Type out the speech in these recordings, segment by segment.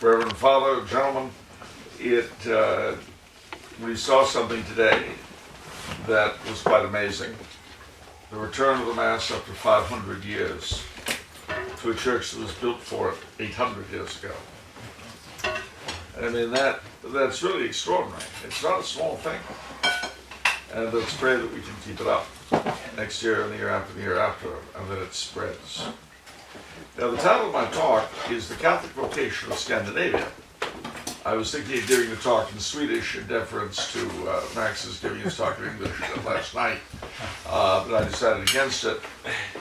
Reverend Father, gentlemen, we saw something today that was quite amazing. The return of the Mass after 500 years to a church that was built for it 800 years ago. I mean, that's really extraordinary. It's not a small thing. And let's pray that we can keep it up next year and the year after the year after, and that it spreads. Now, the title of my talk is The Catholic Vocation of Scandinavia. I was thinking of giving the talk in Swedish in deference to Max's giving his talk in English last night, but I decided against it,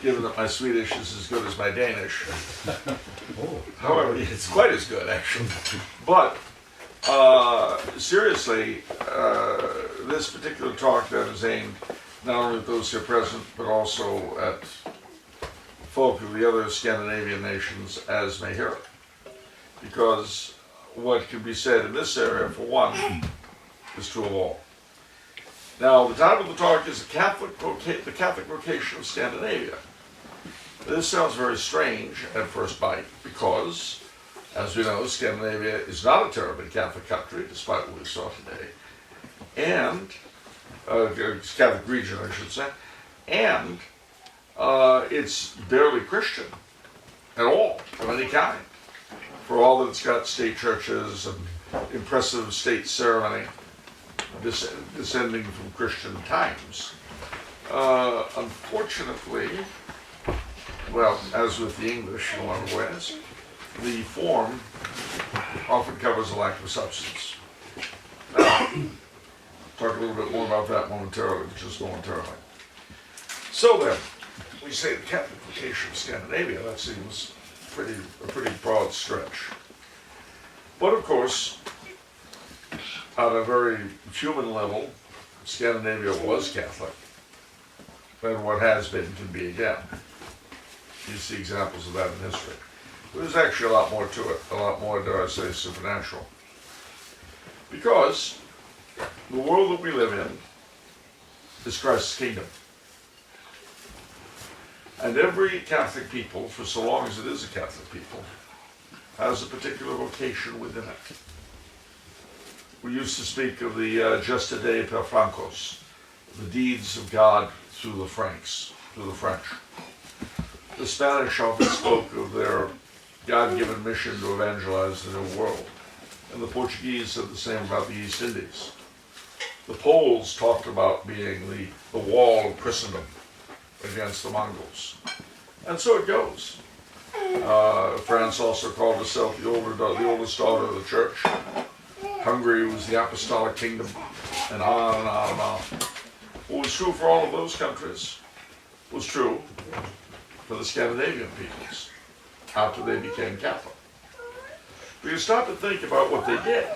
given that my Swedish is as good as my Danish. However, it's quite as good, actually. But, seriously, this particular talk then is aimed not only at those here present, but also at folk of the other Scandinavian nations as may hear it. Because what can be said in this area, for one, is true of all. Now, the title of the talk is The Catholic Vocation of Scandinavia. This sounds very strange at first bite, because, as we know, Scandinavia is not a terribly Catholic country, despite what we saw today, and, Catholic region, I should say, and it's barely Christian at all, of any kind. For all that it's got state churches and impressive state ceremony descending from Christian times. Unfortunately, well, as with the English in a lot of ways, the form often covers a lack of substance. Now, talk a little bit more about that momentarily, just momentarily. So then, we say the Catholic Vocation of Scandinavia, that seems a pretty broad stretch. But of course, on a very human level, Scandinavia was Catholic, and what has been can be again. You see examples of that in history. But there's actually a lot more to it, a lot more, dare I say, supernatural. Because the world that we live in is Christ's kingdom. And every Catholic people, for so long as it is a Catholic people, has a particular vocation within it. We used to speak of the gesta Dei per Francos, the deeds of God through the Franks, through the French. The Spanish often spoke of their God-given mission to evangelize the New World, and the Portuguese said the same about the East Indies. The Poles talked about being the wall of Christendom against the Mongols. And so it goes. France also called herself the oldest daughter of the church. Hungary was the apostolic kingdom, and on and on and on. What was true for all of those countries was true for the Scandinavian peoples after they became Catholic. But you start to think about what they did,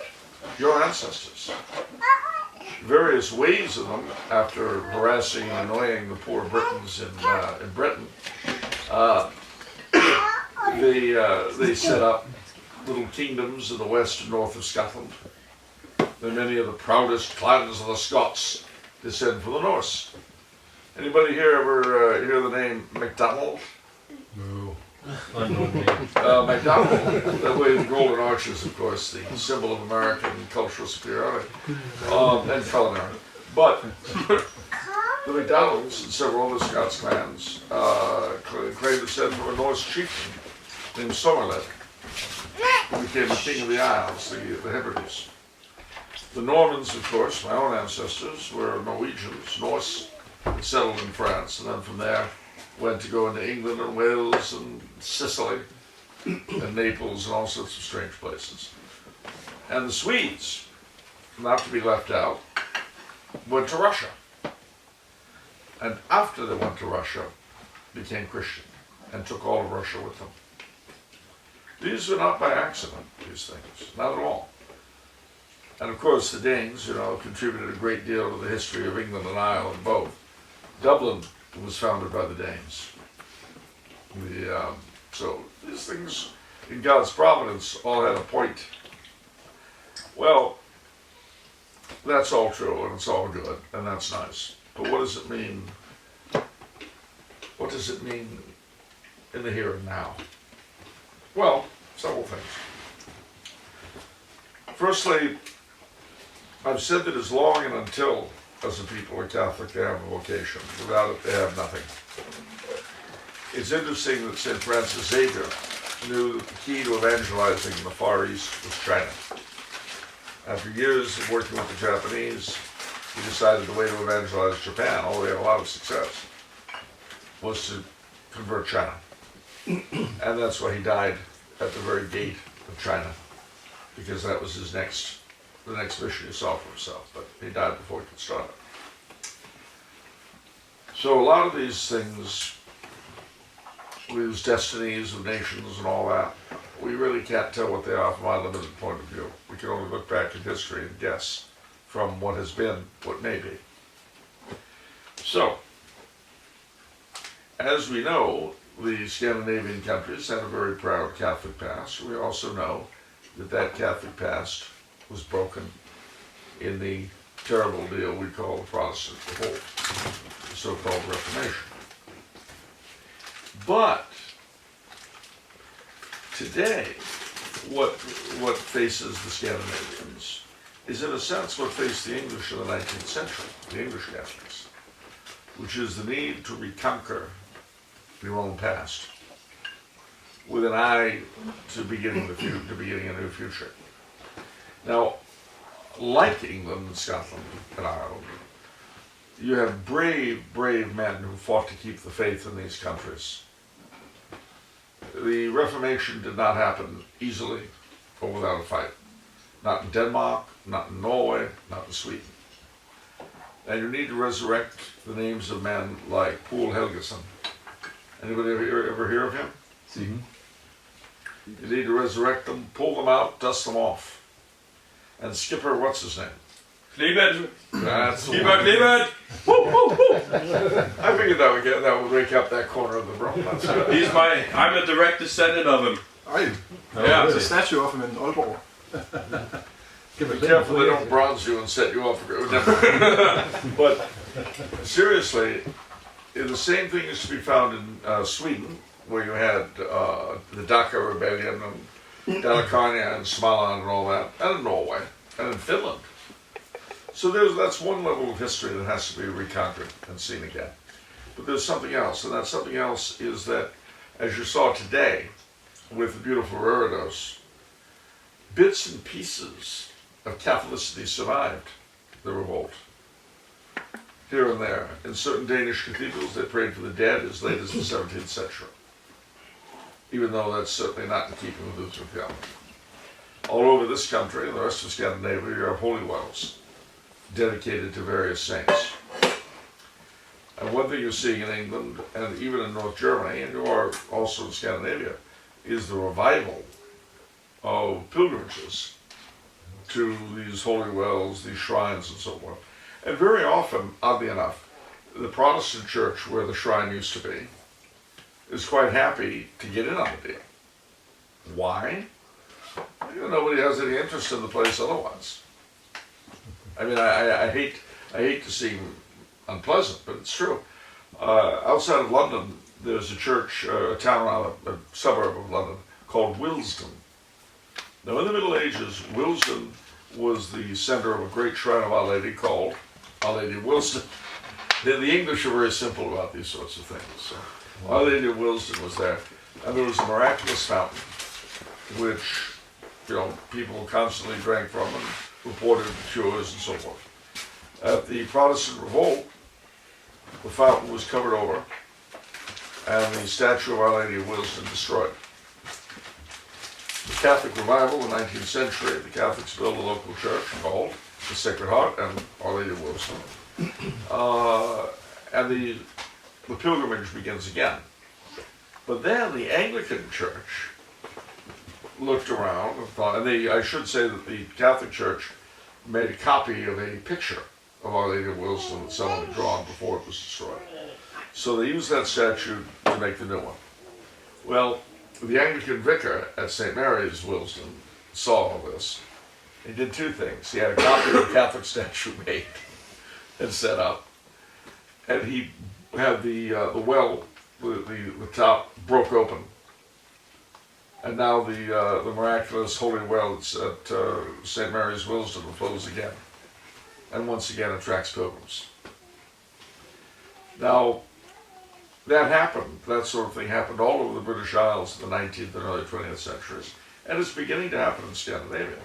your ancestors. Various ways of them, after harassing and annoying the poor Britons in Britain, they set up little kingdoms in the west and north of Scotland. And many of the proudest clans of the Scots descend from the Norse. Anybody here ever hear the name MacDonald? No. MacDonald, that way the golden arches, of course, the symbol of American cultural superiority and culinary. But the MacDonalds and several other Scots clans claim descent from a Norse chieftain named Somerled, who became the king of the Isles, the Hebrides. The Normans, of course, my own ancestors, were Norwegians, Norse, and settled in France, and then from there went to go into England and Wales and Sicily and Naples and all sorts of strange places. And the Swedes, not to be left out, went to Russia. And after they went to Russia, became Christian and took all of Russia with them. These are not by accident, these things, not at all. And of course the Danes, contributed a great deal to the history of England and Ireland both. Dublin was founded by the Danes. So these things, in God's providence, all had a point. Well, that's all true, and it's all good, and that's nice. But what does it mean? What does it mean in the here and now? Well, several things. Firstly, I've said that as long and until, as a people are Catholic, they have a vocation. Without it, they have nothing. It's interesting that St. Francis Xavier knew that the key to evangelizing in the Far East was China. After years of working with the Japanese, he decided the way to evangelize Japan, although he had a lot of success, was to convert China. And that's why he died at the very gate of China, because that was the next mission he saw for himself, but he died before he could start it. So a lot of these things, these destinies of nations and all that, we really can't tell what they are from our limited point of view. We can only look back in history and guess from what has been, what may be. So, as we know, the Scandinavian countries had a very proud Catholic past. We also know that that Catholic past was broken in the terrible deal we call the Protestant Revolt, the so-called Reformation. But today, what faces the Scandinavians is in a sense what faced the English in the 19th century, the English Catholics, which is the need to reconquer your own past with an eye to beginning a new future. Now, like England and Scotland and Ireland, you have brave, brave men who fought to keep the faith in these countries. The Reformation did not happen easily or without a fight. Not in Denmark, not in Norway, not in Sweden. And you need to resurrect the names of men like Poul Helgason. Anybody ever hear of him? Mm-hmm. You need to resurrect them, pull them out, dust them off. And Skipper, what's his name? Cleveland. That's the Skipper one. Cleveland. I figured that would wake up that corner of the room. I'm a direct descendant of him. Are you? Yeah. There's a statue of him in Aalborg. Be careful they don't bronze you and set you off. But seriously, the same thing is to be found in Sweden, where you had the Dhaka Rebellion and Dalecarlia and Småland and all that, and in Norway, and in Finland. So that's one level of history that has to be reconquered and seen again. But there's something else, and that something else is that, as you saw today with the beautiful Herreweekend, bits and pieces of Catholicity survived the revolt. Here and there. In certain Danish cathedrals, they prayed for the dead as late as the 17th century. Even though that's certainly not in keeping with Lutheran theology. All over this country and the rest of Scandinavia, you have holy wells dedicated to various saints. And one thing you're seeing in England, and even in North Germany, and you are also in Scandinavia, is the revival of pilgrimages to these holy wells, these shrines, and so forth. And very often, oddly enough, the Protestant church, where the shrine used to be, is quite happy to get in on the deal. Why? Nobody has any interest in the place otherwise. I mean, I hate to seem unpleasant, but it's true. Outside of London, there's a church, a town around a suburb of London called Willesden. Now, in the Middle Ages, Willesden was the center of a great shrine of Our Lady called Our Lady of Willesden. The English are very simple about these sorts of things. So Our Lady of Willesden was there, and there was a miraculous fountain, which people constantly drank from and reported cures and so forth. At the Protestant Revolt, the fountain was covered over, and the statue of Our Lady of Willesden destroyed. The Catholic revival in the 19th century, the Catholics built a local church called the Sacred Heart and Our Lady of Willesden. And the pilgrimage begins again. But then the Anglican Church looked around and thought, and I should say that the Catholic Church made a copy of a picture of Our Lady of Willesden that someone had drawn before it was destroyed. So they used that statue to make the new one. Well, the Anglican vicar at St. Mary's, Willesden, saw all this. He did two things. He had a copy of the Catholic statue made and set up, and he had the well, the top broke open, And now the miraculous Holy Well at St. Mary's Willesden will close again, and once again attracts pilgrims. Now, that happened, that sort of thing happened all over the British Isles in the 19th and early 20th centuries, and it's beginning to happen in Scandinavia.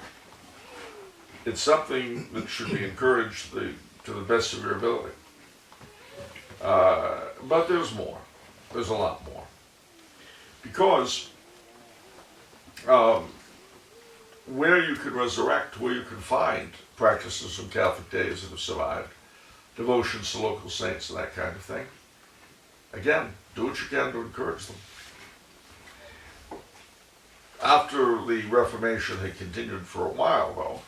It's something that should be encouraged to the best of your ability. But there's more. There's a lot more. Because where you can resurrect, where you can find practices from Catholic days that have survived, devotions to local saints and that kind of thing, again, do what you can to encourage them. After the Reformation had continued for a while, though,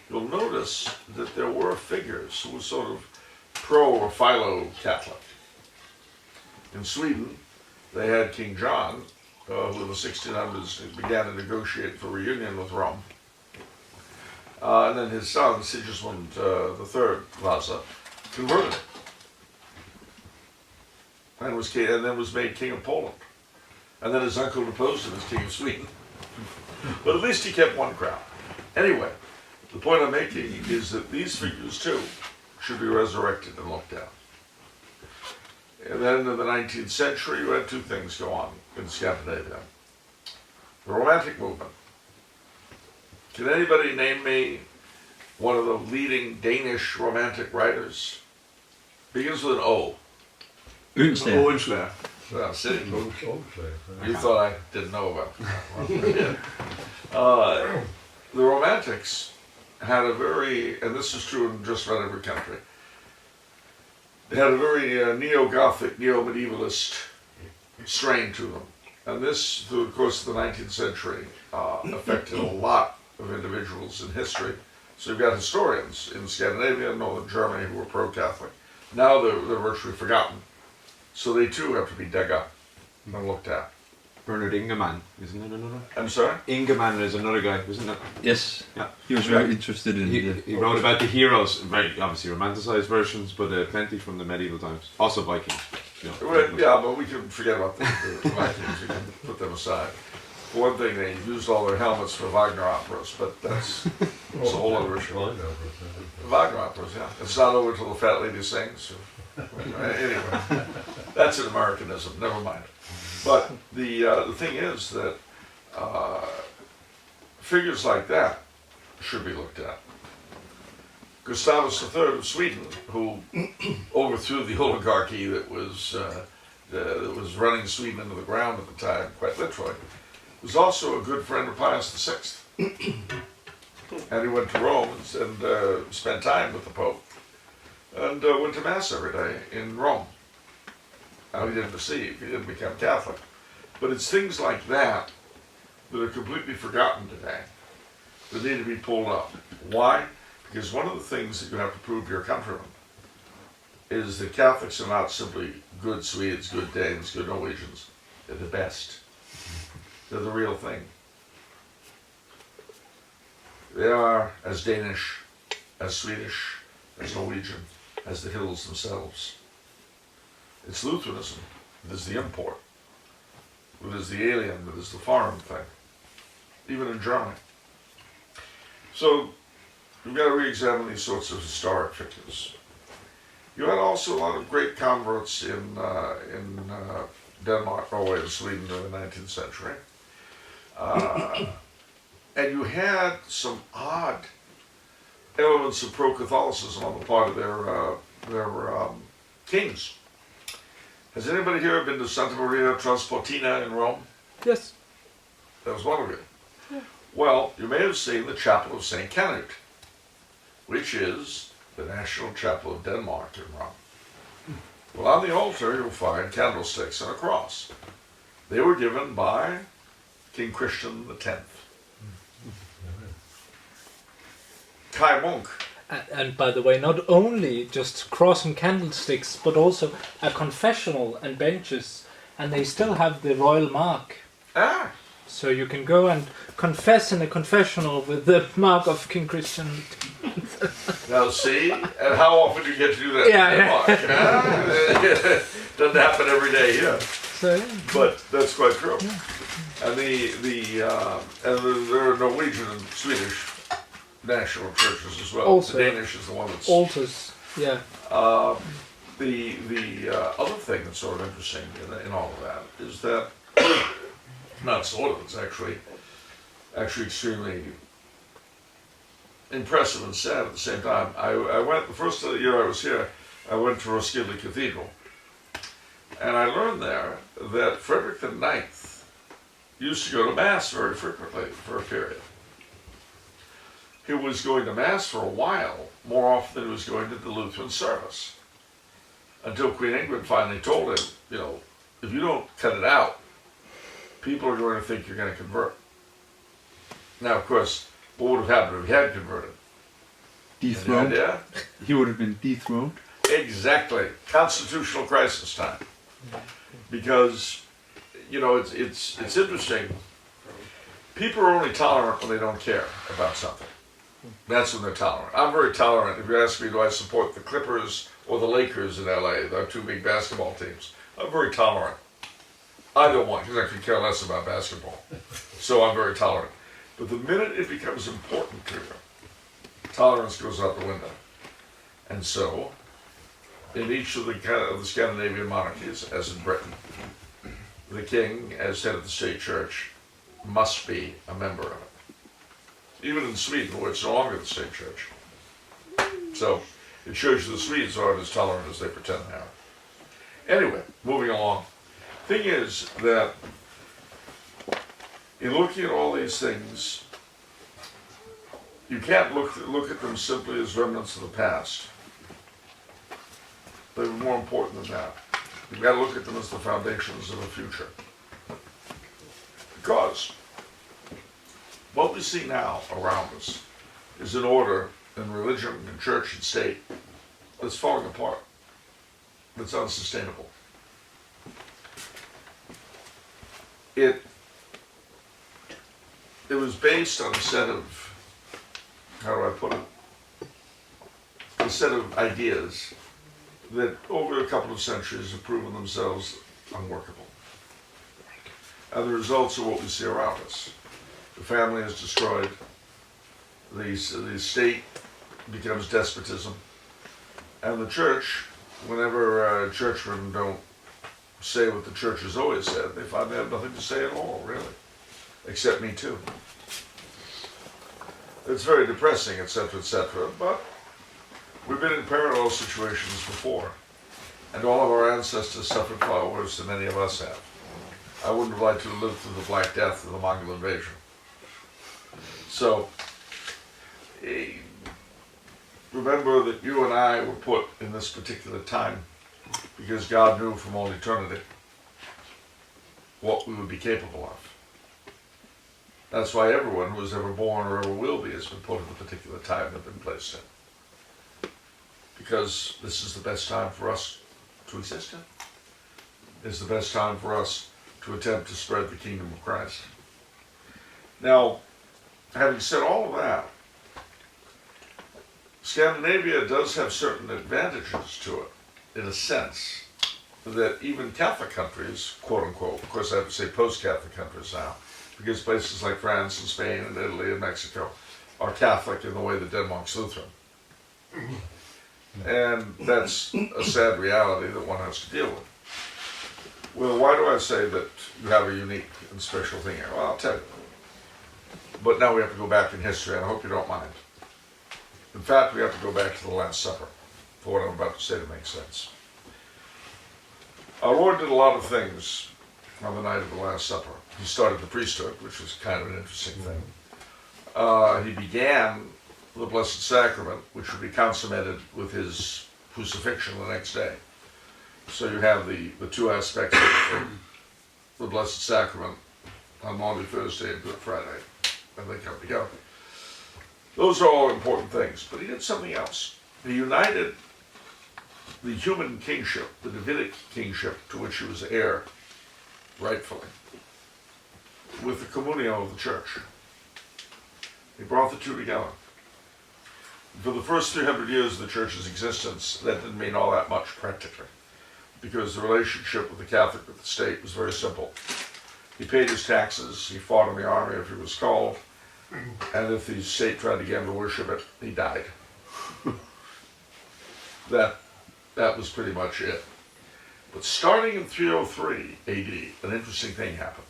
you'll notice that there were figures who were sort of pro or philo-Catholic. In Sweden, they had King John, who in the 1600s began to negotiate for reunion with Rome. And then his son, Sigismund III Vasa, converted and then was made King of Poland. And then his uncle deposed him as King of Sweden. But at least he kept one crown. Anyway, the point I'm making is that these figures, too, should be resurrected and looked at. And then in the 19th century, you had two things go on in Scandinavia. The Romantic movement. Can anybody name me one of the leading Danish Romantic writers? Begins with an O. Oehlenschläger. Well, see, you thought I didn't know about that. Well, I did. The Romantics had a very, and this is true in just about every country, they had a very neo-Gothic, neo-medievalist strain to them. And this, through the course of the 19th century, affected a lot of individuals in history. So you've got historians in Scandinavia and northern Germany who were pro-Catholic. Now they're virtually forgotten. So they too have to be dug up and looked at. Bernard Ingemann, isn't it another? I'm sorry? Ingemann is another guy, isn't it? Yes. Yeah. He was very interested in He wrote about the heroes, very obviously romanticized versions, but plenty from the medieval times. Also Vikings. You know, Well, yeah, but we can forget about the Vikings. We can put them aside. For one thing, they used all their helmets for Wagner operas, but that's a whole other issue. Wagner operas, yeah. It's not over till the fat lady sings. Anyway, that's an Americanism. Never mind. But the thing is that figures like that should be looked at. Gustavus III of Sweden, who overthrew the oligarchy that was running Sweden into the ground at the time, quite literally, was also a good friend of Pius VI. And he went to Rome and spent time with the Pope, and went to Mass every day in Rome. Now, he didn't receive, he didn't become Catholic. But it's things like that that are completely forgotten today that need to be pulled up. Why? Because one of the things that you have to prove to your countrymen is that Catholics are not simply good Swedes, good Danes, good Norwegians. They're the best. They're the real thing. They are as Danish, as Swedish, as Norwegian, as the hills themselves. It's Lutheranism that is the import, that is the alien, that is the foreign thing, even in Germany. So we've got to re-examine these sorts of historic figures. You had also a lot of great converts in Denmark, Norway, and Sweden in the 19th century. And you had some odd elements of pro-Catholicism on the part of their kings. Has anybody here been to Santa Maria Transportina in Rome? Yes. That was one of you. Yeah. Well, you may have seen the Chapel of St. Canute, which is the national chapel of Denmark in Rome. Well, on the altar you'll find candlesticks and a cross. They were given by King Christian X. Kai Munk. And by the way, not only just cross and candlesticks, but also a confessional and benches, and they still have the royal mark. Ah, So you can go and confess in a confessional with the mark of King Christian. now see, and how often do you get to do that? Yeah, in Denmark? Huh? Doesn't happen every day here. So yeah. But that's quite true. And there are Norwegian and Swedish national churches as well. Also. The Danish is the one that's... Altars, yeah. The other thing that's sort of interesting in all of that is that, not sort of, it's actually extremely impressive and sad at the same time. I went, the first year I was here, I went to Roskilde Cathedral. And I learned there that Frederick IX used to go to Mass very frequently for a period. He was going to Mass for a while, more often than he was going to the Lutheran service. Until Queen England finally told him, you know, if you don't cut it out, people are going to think you're going to convert. Now, of course, what would have happened if he had converted? Dethroned. Any idea? He would have been dethroned. Exactly. Constitutional crisis time. Because, you know, it's interesting. People are only tolerant when they don't care about something. That's when they're tolerant. I'm very tolerant. If you ask me, do I support the Clippers or the Lakers in LA, the two big basketball teams, I'm very tolerant. Either one, because I could care less about basketball. So I'm very tolerant. But the minute it becomes important to you, tolerance goes out the window. And so, in each of the Scandinavian monarchies, as in Britain, the king, as head of the state church, must be a member of it. Even in Sweden, where it's no longer the state church. So, it shows you the Swedes aren't as tolerant as they pretend they are. Anyway, moving along. Thing is that in looking at all these things, you can't look at them simply as remnants of the past. They're more important than that. You've got to look at them as the foundations of the future. Because what we see now around us is an order in religion and church and state that's falling apart, that's unsustainable. It was based on a set of, how do I put it, a set of ideas that over a couple of centuries have proven themselves unworkable. And the results are what we see around us. The family is destroyed, the state becomes despotism, and the church, whenever churchmen don't say what the church has always said, they find they have nothing to say at all, really, except me too. It's very depressing, etc., etc., but we've been in parallel situations before, and all of our ancestors suffered far worse than any of us have. I wouldn't have liked to have lived through the Black Death of the Mongol invasion. So, remember that you and I were put in this particular time because God knew from all eternity what we would be capable of. That's why everyone who was ever born or ever will be has been put in the particular time they've been placed in. Because this is the best time for us to exist in. It's the best time for us to attempt to spread the kingdom of Christ. Now, having said all of that, Scandinavia does have certain advantages to it, in a sense, that even Catholic countries, quote unquote, of course I have to say post-Catholic countries now, because places like France and Spain and Italy and Mexico are Catholic in the way that Denmark's Lutheran. And that's a sad reality that one has to deal with. Well, why do I say that you have a unique and special thing here? Well, I'll tell you. But now we have to go back in history, and I hope you don't mind. In fact, we have to go back to the Last Supper for what I'm about to say to make sense. Our Lord did a lot of things on the night of the Last Supper. He started the priesthood, which was kind of an interesting thing. He began the Blessed Sacrament, which would be consummated with his crucifixion the next day. So you have the two aspects of the Blessed Sacrament on Maundy Thursday and Good Friday, and they come together. Those are all important things, but he did something else. He united the human kingship, the Davidic kingship to which he was heir, rightfully, with the communio of the church. He brought the two together. For the first 300 years of the church's existence, that didn't mean all that much practically, because the relationship with the Catholic with the state was very simple. He paid his taxes, he fought in the army if he was called, and if the state tried to get him to worship it, he died. That was pretty much it. But starting in 303 AD, an interesting thing happened.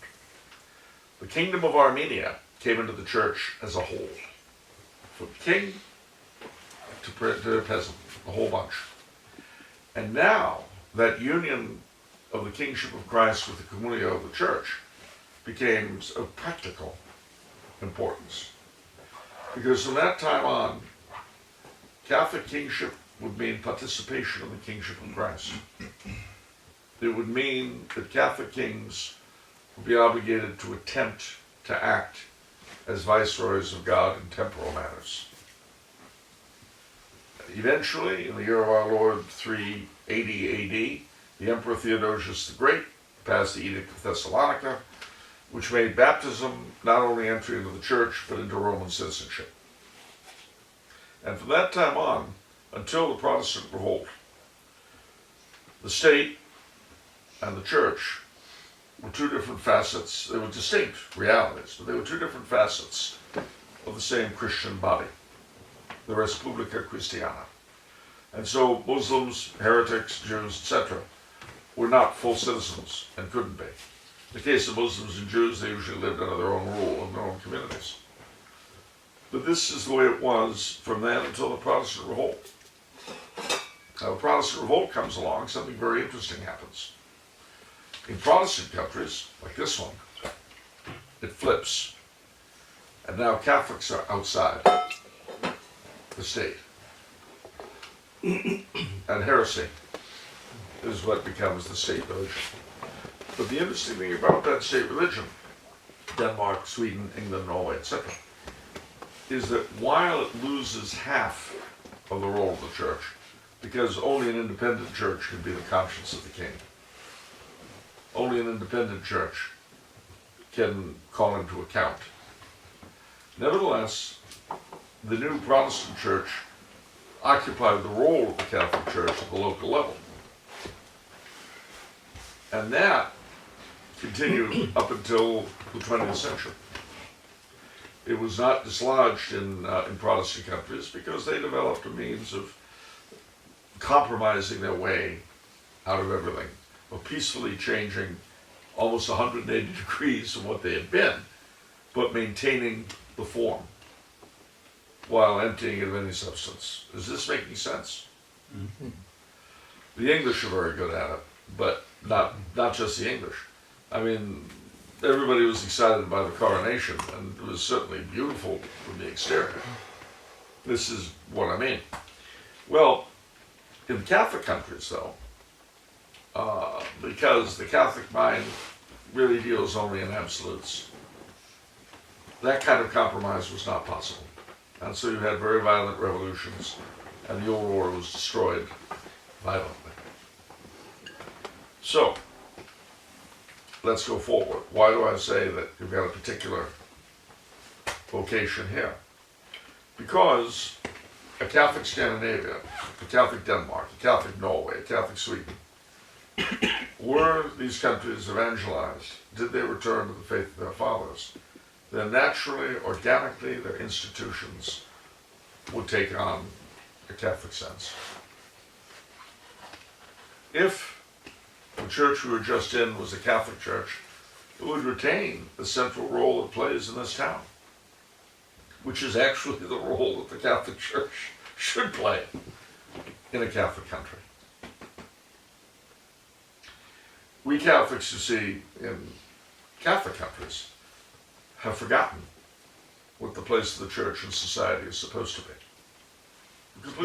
The kingdom of Armenia came into the church as a whole. From king to peasant, a whole bunch. And now, that union of the kingship of Christ with the communio of the church became of practical importance. Because from that time on, Catholic kingship would mean participation in the kingship of Christ. It would mean that Catholic kings would be obligated to attempt to act as viceroys of God in temporal matters. Eventually, in the year of our Lord 380 AD, the Emperor Theodosius the Great passed the Edict of Thessalonica, which made baptism not only entry into the church, but into Roman citizenship. And from that time on, until the Protestant revolt, the state and the church were two different facets. They were distinct realities, but they were two different facets of the same Christian body, the Res Publica Christiana. And so Muslims, heretics, Jews, etc., were not full citizens and couldn't be. In the case of Muslims and Jews, they usually lived under their own rule in their own communities. But this is the way it was from then until the Protestant revolt. Now, the Protestant revolt comes along, something very interesting happens. In Protestant countries, like this one, it flips. And now Catholics are outside the state. And heresy is what becomes the state religion. But the interesting thing about that state religion, Denmark, Sweden, England, Norway, etc., is that while it loses half of the role of the church, because only an independent church can be the conscience of the king. Only an independent church can call him to account. Nevertheless, the new Protestant church occupied the role of the Catholic Church at the local level. And that continued up until the 20th century. It was not dislodged in Protestant countries because they developed a means of compromising their way out of everything, of peacefully changing almost 180 degrees from what they had been, but maintaining the form while emptying it of any substance. Is this making sense? Mm-hmm. The English are very good at it, but not just the English. I mean, everybody was excited by the coronation, and it was certainly beautiful from the exterior. This is what I mean. Well, in Catholic countries, though, because the Catholic mind really deals only in absolutes, that kind of compromise was not possible. And so you had very violent revolutions, and the old order was destroyed violently. So, let's go forward. Why do I say that you've got a particular vocation here? Because a Catholic Scandinavia, a Catholic Denmark, a Catholic Norway, a Catholic Sweden, were these countries evangelized, did they return to the faith of their fathers, then naturally, organically, their institutions would take on a Catholic sense. If the church we were just in was a Catholic church, it would retain the central role it plays in this town, which is actually the role that the Catholic Church should play in a Catholic country. We Catholics, you see, in Catholic countries, have forgotten what the place of the church in society is supposed to be.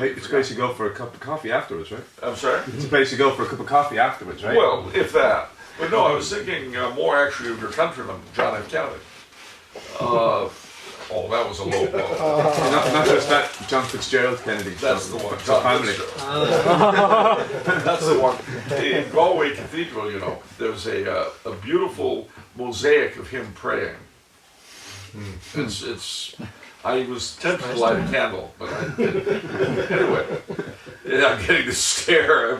It's a place you go for a cup of coffee afterwards, right? I'm sorry? It's a place you go for a cup of coffee afterwards, right? Well, if that. But no, I was thinking more actually of your countryman, John F. Kennedy. Oh, that was a low blow. not just that, John Fitzgerald Kennedy. That's the one. John family. That's the one. In Galway Cathedral, you know, there's a beautiful mosaic of him praying. I was tempted to light a candle, but I didn't. Anyway, I'm getting the stare.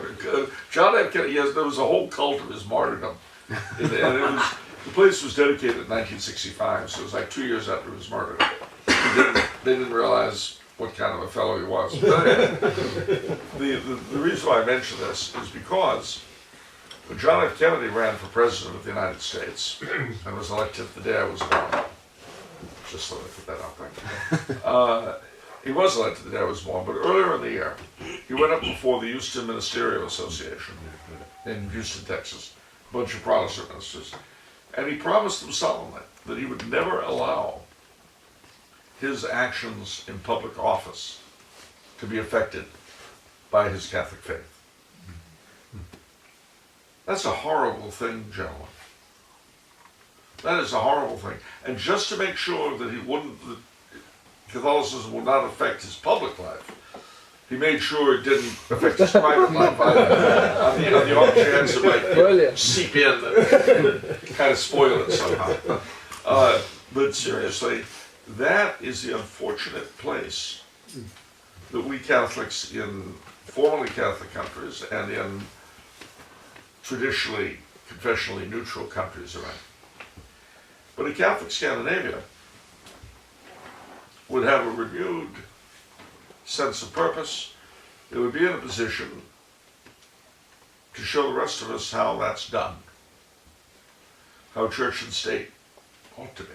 John F. Kennedy, yes, there was a whole cult of his martyrdom. And The place was dedicated in 1965, so it was like 2 years after he was murdered. They didn't realize what kind of a fellow he was. But the reason why I mention this is because when John F. Kennedy ran for president of the United States and was elected the day I was born, just so I put that out there, he was elected the day I was born, but earlier in the year, he went up before the Houston Ministerial Association in Houston, Texas, a bunch of Protestant ministers, and he promised them solemnly that he would never allow his actions in public office to be affected by his Catholic faith. That's a horrible thing, gentlemen. That is a horrible thing. And just to make sure that that Catholicism would not affect his public life, he made sure it didn't affect his private life either. On the off chance it might Brilliant. seep in and kind of spoil it somehow. But seriously, that is the unfortunate place that we Catholics in formerly Catholic countries and in traditionally confessionally neutral countries are in. But a Catholic Scandinavia would have a renewed sense of purpose. It would be in a position to show the rest of us how that's done, how church and state ought to be.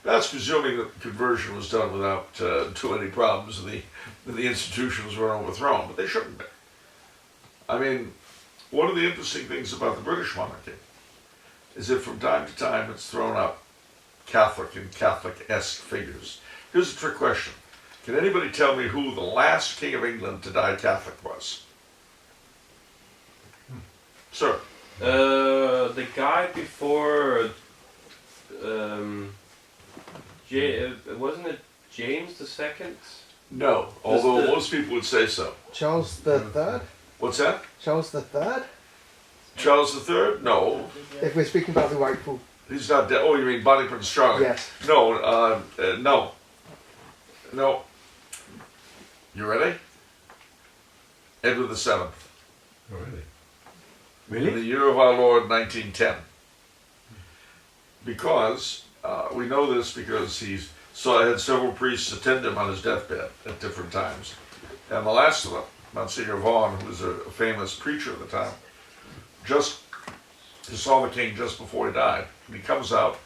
That's presuming that the conversion was done without too many problems and the institutions were overthrown, but they shouldn't be. I mean, one of the interesting things about the British monarchy is that from time to time it's thrown up Catholic and Catholic-esque figures. Here's a trick question. Can anybody tell me who the last King of England to die Catholic was? Sir? The guy before, wasn't it James II? No, although most people would say so. Charles the Third? What's that? Charles the Third? Charles III? No. If we're speaking about the rightful. He's not dead. Oh, you mean Bonnie Prince Charlie? Yes. No, no. No. You ready? Edward VII. Oh, really? In the year of our Lord, 1910. Because, we know this because he had several priests attend him on his deathbed at different times. And the last of them, Monsignor Vaughan, who was a famous preacher at the time, he saw the king just before he died. And he comes out,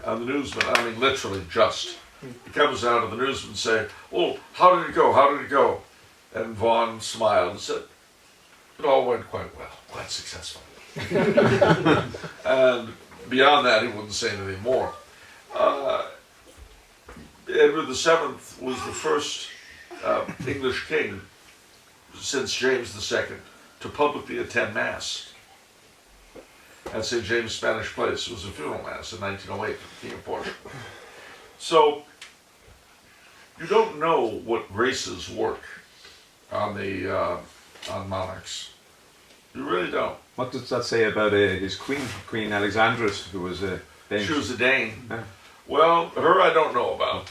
and the newsman, I mean literally just, he comes out and the newsman say, "Oh, how did it go? How did it go?" And Vaughan smiled and said, "It all went quite well, quite successful." And beyond that, he wouldn't say anything more. Edward VII was the first English king since James II to publicly attend Mass at St. James Spanish Place. It was a funeral Mass in 1908 for the King of Portugal. So, you don't know what graces work on monarchs. You really don't. What does that say about his queen, Queen Alexandra, who was a Danish? She was a Dane. Yeah. Well, her I don't know about.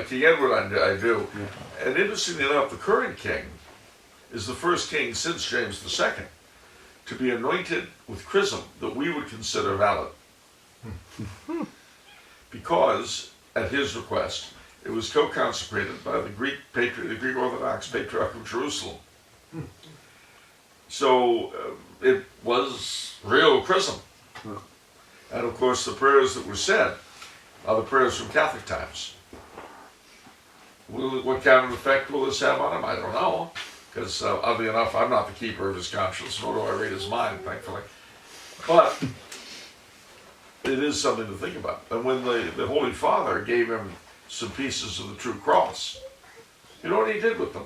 King Edward I do. Yeah. And interestingly enough, the current king is the first king since James II to be anointed with chrism that we would consider valid. Because, at his request, it was co-consecrated by the Greek Orthodox Patriarch of Jerusalem. So it was real chrism. And of course the prayers that were said are the prayers from Catholic times. What kind of effect will this have on him? I don't know. Because oddly enough, I'm not the keeper of his conscience, nor do I read his mind, thankfully. But it is something to think about. And when the Holy Father gave him some pieces of the true cross, you know what he did with them?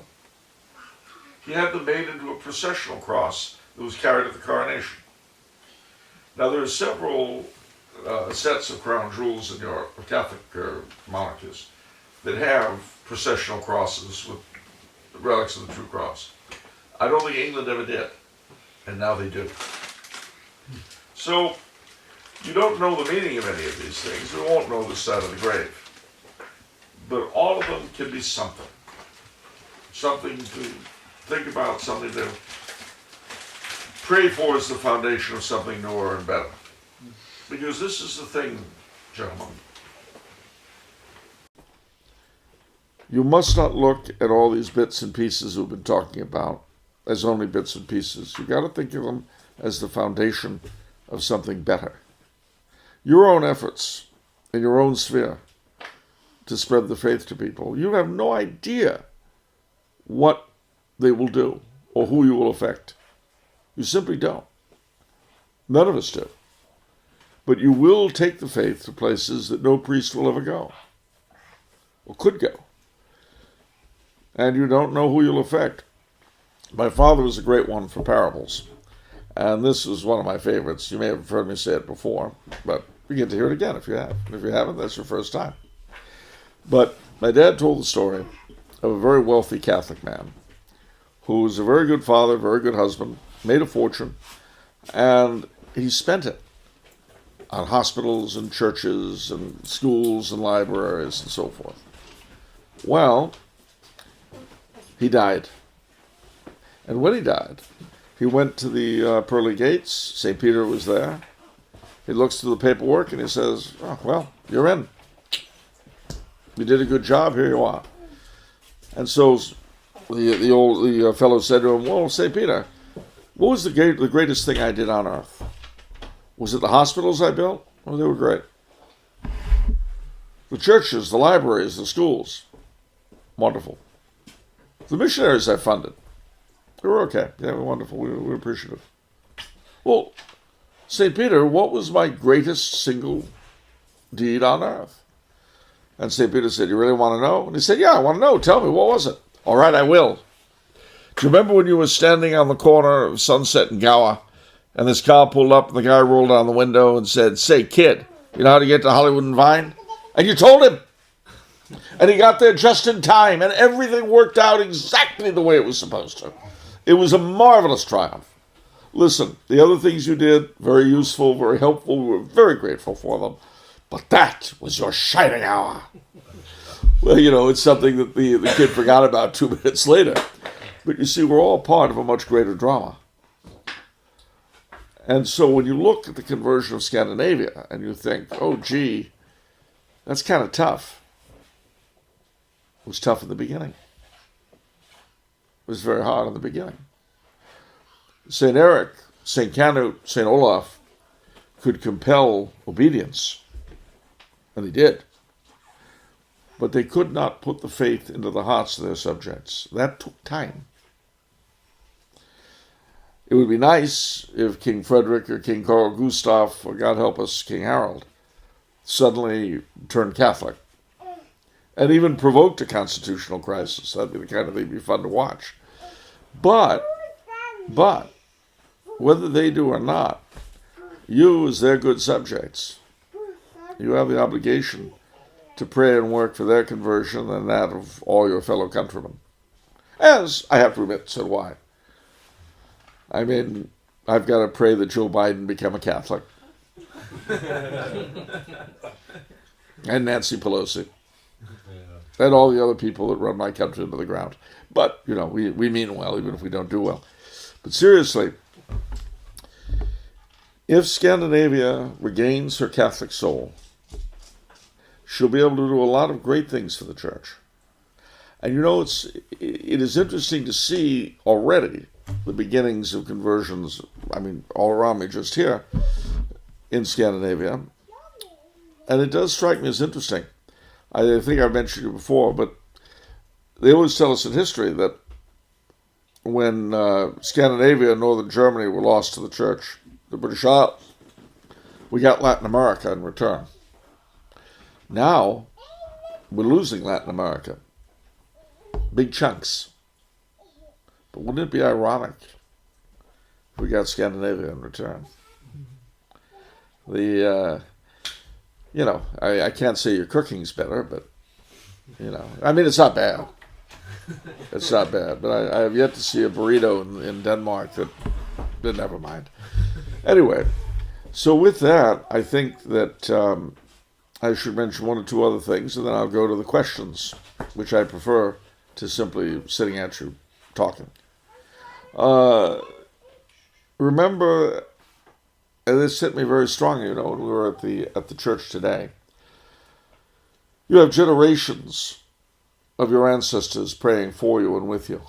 He had them made into a processional cross that was carried at the coronation. Now there are several sets of crown jewels in your Catholic monarchies that have processional crosses with relics of the true cross. I don't think England ever did, and now they do. So, you don't know the meaning of any of these things. You won't know this side of the grave. But all of them can be something. Something to think about, something to pray for as the foundation of something newer and better. Because this is the thing, gentlemen. You must not look at all these bits and pieces we've been talking about as only bits and pieces. You've got to think of them as the foundation of something better. Your own efforts in your own sphere to spread the faith to people, you have no idea what they will do or who you will affect. You simply don't. None of us do. But you will take the faith to places that no priest will ever go or could go. And you don't know who you'll affect. My father was a great one for parables. And this is one of my favorites. You may have heard me say it before, but you get to hear it again if you have. And if you haven't, that's your first time. But my dad told the story of a very wealthy Catholic man who was a very good father, very good husband, made a fortune, and he spent it on hospitals and churches and schools and libraries and so forth. Well, he died. And when he died, he went to the pearly gates. St. Peter was there. He looks through the paperwork and he says, "Oh, well, you're in. You did a good job. Here you are." And so the fellow said to him, "Well, St. Peter, what was the greatest thing I did on earth? Was it the hospitals I built? Oh, they were great. The churches, the libraries, the schools, wonderful. The missionaries I funded, they were okay. They were wonderful. We were appreciative. Well, St. Peter, what was my greatest single deed on earth?" And St. Peter said, "You really want to know?" And he said, "Yeah, I want to know. Tell me, what was it?" "All right, I will. Do you remember when you were standing on the corner of Sunset and Gower, and this car pulled up, and the guy rolled down the window and said, 'Say, kid, you know how to get to Hollywood and Vine?' And you told him. And he got there just in time, and everything worked out exactly the way it was supposed to. It was a marvelous triumph. Listen, the other things you did, very useful, very helpful. We were very grateful for them. But that was your shining hour." Well, you know, it's something that the kid forgot about 2 minutes later. But you see, we're all part of a much greater drama. And so when you look at the conversion of Scandinavia and you think, oh, gee, that's kind of tough. It was tough in the beginning. It was very hard in the beginning. St. Eric, St. Canute, St. Olaf could compel obedience, and they did. But they could not put the faith into the hearts of their subjects. That took time. It would be nice if King Frederick or King Carl Gustaf, or God help us, King Harold, suddenly turned Catholic and even provoked a constitutional crisis. That'd be the kind of thing that'd be fun to watch. But, whether they do or not, you as their good subjects, you have the obligation to pray and work for their conversion and that of all your fellow countrymen. As, I have to admit, so do I. I mean, I've got to pray that Joe Biden become a Catholic. And Nancy Pelosi. And all the other people that run my country into the ground. But, you know, we mean well, even if we don't do well. But seriously, if Scandinavia regains her Catholic soul, she'll be able to do a lot of great things for the church. And you know, it is interesting to see already the beginnings of conversions, I mean, all around me just here in Scandinavia. And it does strike me as interesting. I think I've mentioned it before, but they always tell us in history that when Scandinavia and Northern Germany were lost to the church, the British Isles, we got Latin America in return. Now, we're losing Latin America. Big chunks. But wouldn't it be ironic if we got Scandinavia in return? You know, I can't say your cooking's better, but, you know, I mean, it's not bad. It's not bad. But I have yet to see a burrito in Denmark that, never mind. Anyway, so with that, I think that I should mention one or two other things, and then I'll go to the questions, which I prefer to simply sitting at you talking. Remember and this hit me very strongly, you know, when we were at the church today. You have generations of your ancestors praying for you and with you.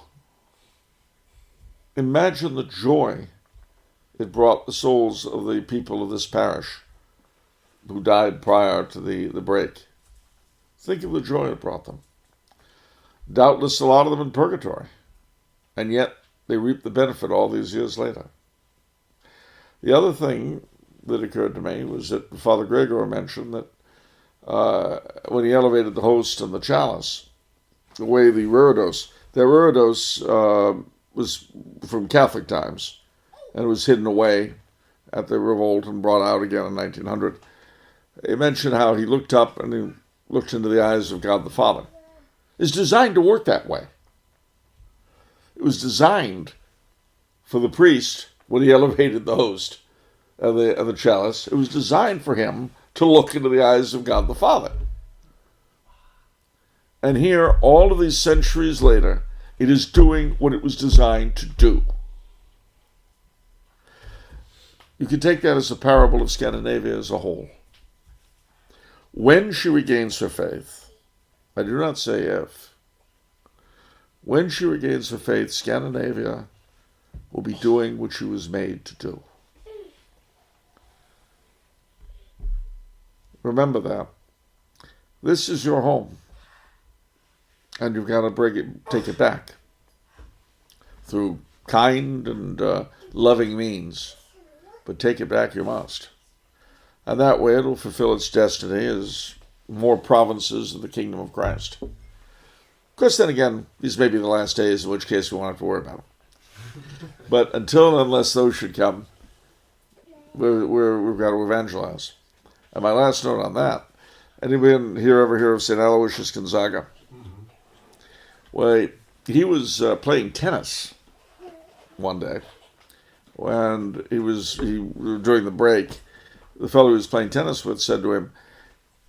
Imagine the joy it brought the souls of the people of this parish who died prior to the break. Think of the joy it brought them. Doubtless a lot of them in purgatory, and yet they reap the benefit all these years later. The other thing that occurred to me was that Father Gregor mentioned that when he elevated the host and the chalice, the way the reredos was from Catholic times, and it was hidden away at the revolt and brought out again in 1900. He mentioned how he looked up and he looked into the eyes of God the Father. It's designed to work that way. It was designed for the priest when he elevated the host and the chalice. It was designed for him to look into the eyes of God the Father. And here, all of these centuries later, it is doing what it was designed to do. You can take that as a parable of Scandinavia as a whole. When she regains her faith, I do not say if, when she regains her faith, Scandinavia will be doing what she was made to do. Remember that. This is your home. And you've got to take it back through kind and loving means. But take it back you must. And that way it will fulfill its destiny as more provinces of the kingdom of Christ. Of course, then again, these may be the last days, in which case we won't have to worry about them. But unless those should come, we've got to evangelize. And my last note on that, anybody here ever hear of St. Aloysius Gonzaga? Well, he was playing tennis one day, and during the break, the fellow he was playing tennis with said to him,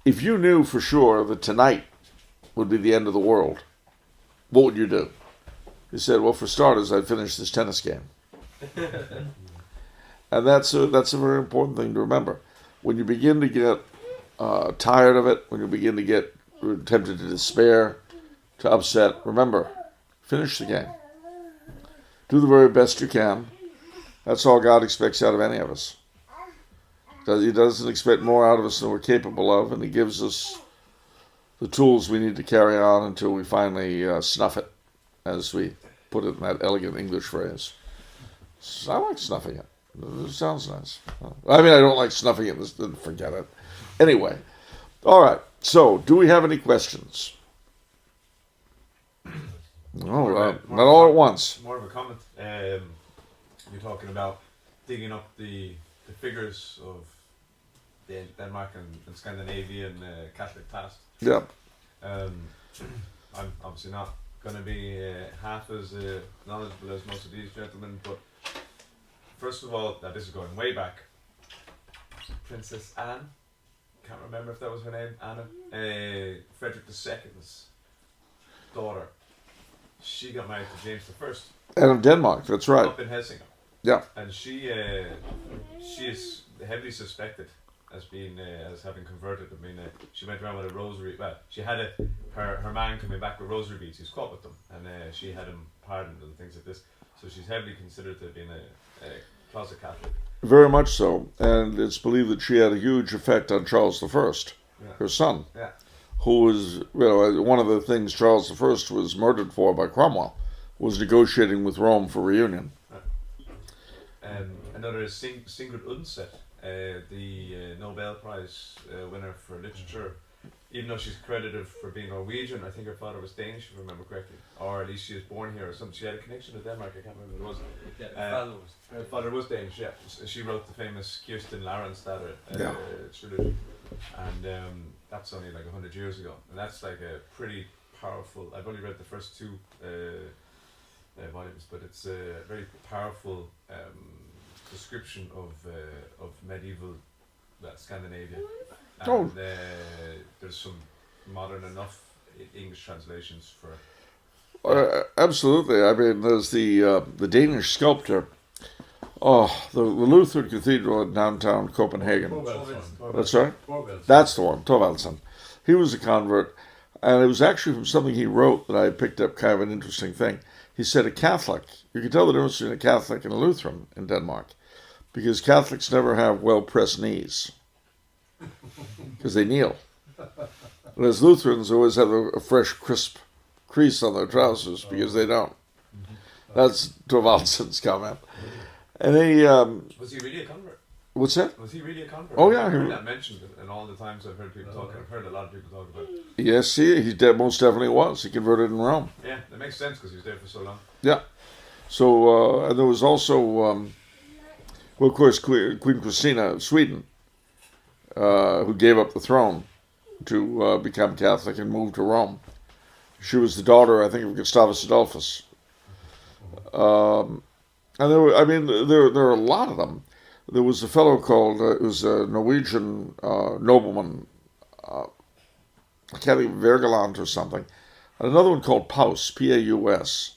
"If you knew for sure that tonight would be the end of the world, what would you do?" He said, "Well, for starters, I'd finish this tennis game." And that's a very important thing to remember. When you begin to get tired of it, when you begin to get tempted to despair, to upset, remember, finish the game. Do the very best you can. That's all God expects out of any of us. He doesn't expect more out of us than we're capable of, and he gives us the tools we need to carry on until we finally snuff it, as we put it in that elegant English phrase. I like snuffing it. It sounds nice. I mean, I don't like snuffing it. Forget it. Anyway, all right. So, do we have any questions? No, not all at once. More of a comment. You're talking about digging up the figures of Denmark and Scandinavian Catholic past. Yeah. I'm obviously not going to be half as knowledgeable as most of these gentlemen, but first of all, this is going way back. Princess Anne, can't remember if that was her name, Anna, Frederick II's daughter. She got married to James I. And of Denmark, that's right. Up in Helsingør. Yeah. And she is heavily suspected as having converted. I mean, she went around with a rosary. Well, she had her man coming back with rosary beads. He was caught with them, and she had him pardoned and things like this. So she's heavily considered to have been a closet Catholic. Very much so, and it's believed that she had a huge effect on Charles I, her son, who was, one of the things Charles I was murdered for by Cromwell was negotiating with Rome for reunion. Another is Sigrid Undset, the Nobel Prize winner for literature. Even though she's credited for being Norwegian, I think her father was Danish, if I remember correctly, or at least she was born here or something. She had a connection to Denmark. I can't remember what it was. Her father was Danish. Yeah, she wrote the famous Kirsten Larensdatter trilogy, and that's only like 100 years ago, and that's like a pretty powerful. I've only read the first two volumes, but it's a very powerful description of medieval Scandinavia. And there's some modern enough English translations for. Absolutely. I mean, there's the Danish sculptor Oh, the Lutheran Cathedral in downtown Copenhagen. That's right. That's the one, Thorvaldsen. He was a convert, and it was actually from something he wrote that I picked up kind of an interesting thing. He said a Catholic, you can tell the difference between a Catholic and a Lutheran in Denmark, because Catholics never have well-pressed knees, because they kneel. Whereas Lutherans always have a fresh, crisp crease on their trousers, because they don't. That's Thorvaldsen's comment. And he, Was he really a convert? what's that? Was he really a convert? Oh, yeah, I've he- heard that mentioned in all the times I've heard people talking. I've heard a lot of people talk about it. Yes, most definitely was. He converted in Rome. Yeah, that makes sense because he was there for so long. Yeah. So, and there was also, well, of course, Queen Christina of Sweden, who gave up the throne to become Catholic and moved to Rome. She was the daughter, I think, of Gustavus Adolphus. And there are a lot of them. There was a fellow called, it was a Norwegian nobleman, I can't think, Wergeland or something, and another one called Paus, Paus.